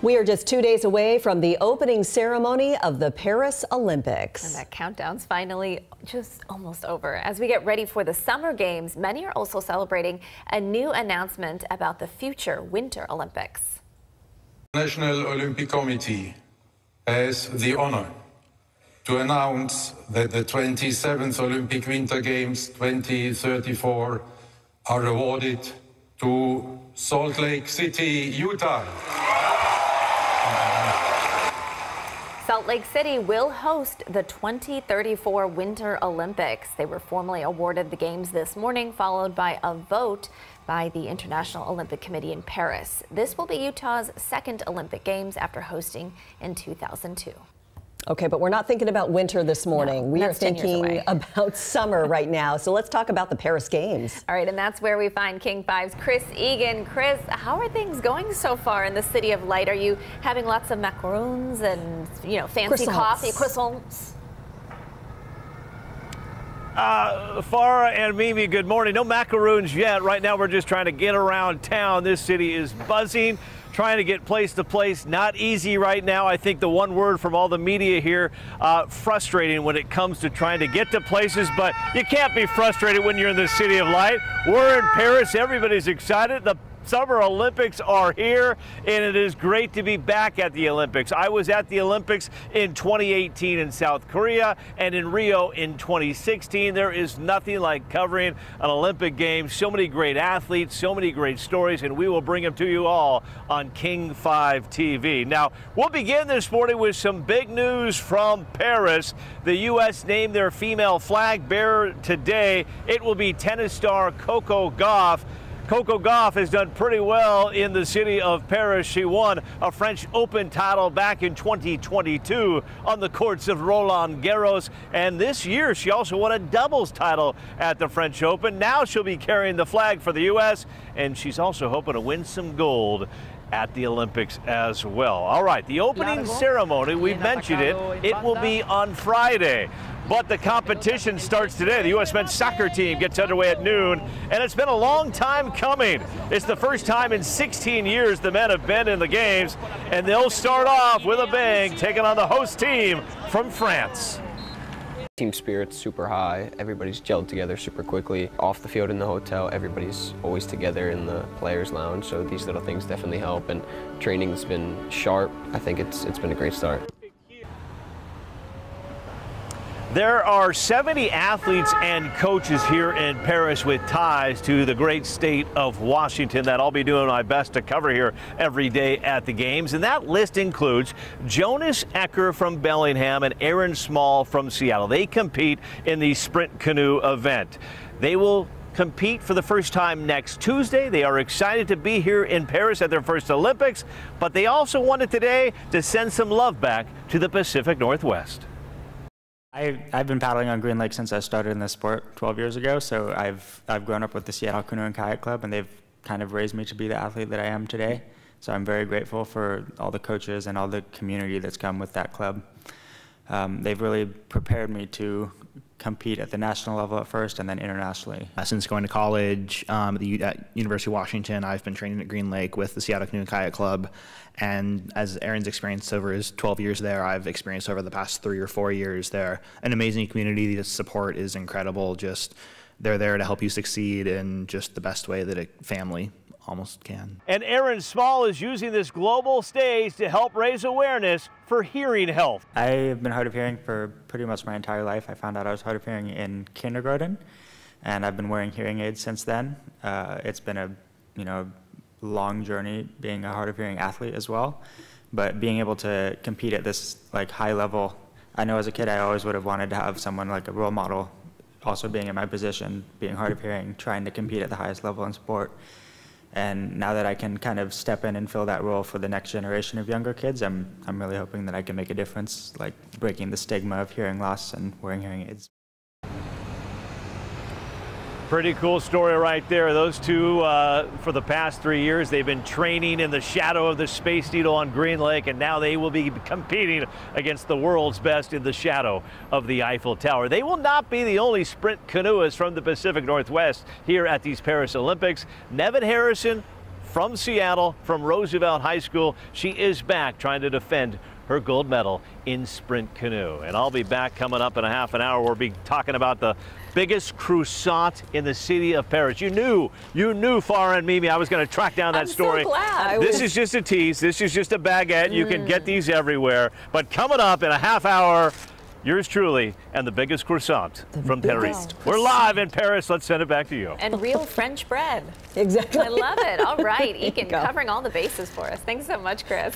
We are just 2 days away from the opening ceremony of the Paris Olympics. And that countdown's finally just almost over. As we get ready for the Summer Games, many are also celebrating a new announcement about the future Winter Olympics. The National Olympic Committee has the honor to announce that the 27th Olympic Winter Games 2034 are awarded to Salt Lake City, Utah. Salt Lake City will host the 2034 Winter Olympics. They were formally awarded the Games this morning, followed by a vote by the International Olympic Committee in Paris. This will be Utah's second Olympic Games after hosting in 2002. Okay, but we're not thinking about winter this morning. No, we are thinking about summer right now. So let's talk about the Paris Games. All right, and that's where we find King 5's Chris Egan. Chris, how are things going so far in the City of Light? Are you having lots of macaroons and, fancy coffee, croissants? Farah and Mimi, good morning. No macaroons yet. Right now we're just trying to get around town. This city is buzzing, trying to get place to place. Not easy right now. I think the one word from all the media here, frustrating when it comes to trying to get to places, but you can't be frustrated when you're in the City of Light. We're in Paris. Everybody's excited. The Summer Olympics are here, and it is great to be back at the Olympics. I was at the Olympics in 2018 in South Korea and in Rio in 2016. There is nothing like covering an Olympic Games. So many great athletes, so many great stories, and we will bring them to you all on King 5 TV. Now, we'll begin this morning with some big news from Paris. The U.S. named their female flag bearer today. It will be tennis star Coco Gauff. Coco Gauff has done pretty well in the city of Paris. She won a French Open title back in 2022 on the courts of Roland Garros. And this year, she also won a doubles title at the French Open. Now she'll be carrying the flag for the U.S., and she's also hoping to win some gold at the Olympics as well. All right, the opening ceremony, we've mentioned it. It will be on Friday. But the competition starts today. The U.S. men's soccer team gets underway at noon, and it's been a long time coming. It's the first time in 16 years the men have been in the games, and they'll start off with a bang, taking on the host team from France. Team spirit's super high. Everybody's gelled together super quickly. Off the field in the hotel, everybody's always together in the players' lounge, so these little things definitely help, and training's been sharp. I think it's been a great start. There are 70 athletes and coaches here in Paris with ties to the great state of Washington that I'll be doing my best to cover here every day at the games. And that list includes Jonas Ecker from Bellingham and Aaron Small from Seattle. They compete in the sprint canoe event. They will compete for the first time next Tuesday. They are excited to be here in Paris at their first Olympics, but they also wanted today to send some love back to the Pacific Northwest. I've been paddling on Green Lake since I started in this sport 12 years ago, so I've grown up with the Seattle Canoe and Kayak Club, and they've kind of raised me to be the athlete that I am today. So I'm very grateful for all the coaches and all the community that's come with that club. They've really prepared me to compete at the national level at first and then internationally. Since going to college at University of Washington, I've been training at Green Lake with the Seattle Canoe and Kayak Club. And as Aaron's experienced over his 12 years there, I've experienced over the past 3 or 4 years there. An amazing community. The support is incredible. Just they're there to help you succeed in just the best way that a family almost can. And Aaron Small is using this global stage to help raise awareness for hearing health. I've been hard of hearing for pretty much my entire life. I found out I was hard of hearing in kindergarten, and I've been wearing hearing aids since then. It's been a long journey being a hard of hearing athlete as well, but being able to compete at this high level, I know as a kid I always would have wanted to have someone like a role model, also being in my position, being hard of hearing, trying to compete at the highest level in sport. And now that I can kind of step in and fill that role for the next generation of younger kids, I'm really hoping that I can make a difference, like breaking the stigma of hearing loss and wearing hearing aids. Pretty cool story right there. Those two, for the past 3 years, they've been training in the shadow of the Space Needle on Green Lake, and now they will be competing against the world's best in the shadow of the Eiffel Tower. They will not be the only sprint canoeists from the Pacific Northwest here at these Paris Olympics. Nevin Harrison from Seattle, from Roosevelt High School. She is back trying to defend her gold medal in sprint canoe. And I'll be back coming up in a half an hour. We'll be talking about the biggest croissant in the city of Paris. You knew, Farah and Mimi, I was going to track down that story. So glad. This is just a tease. This is just a baguette. You can get these everywhere. But coming up in a half hour, yours truly and the biggest croissant from Paris. We're live in Paris. Let's send it back to you. And real French bread. Exactly. I love it. All right, Egan covering all the bases for us. Thanks so much, Chris.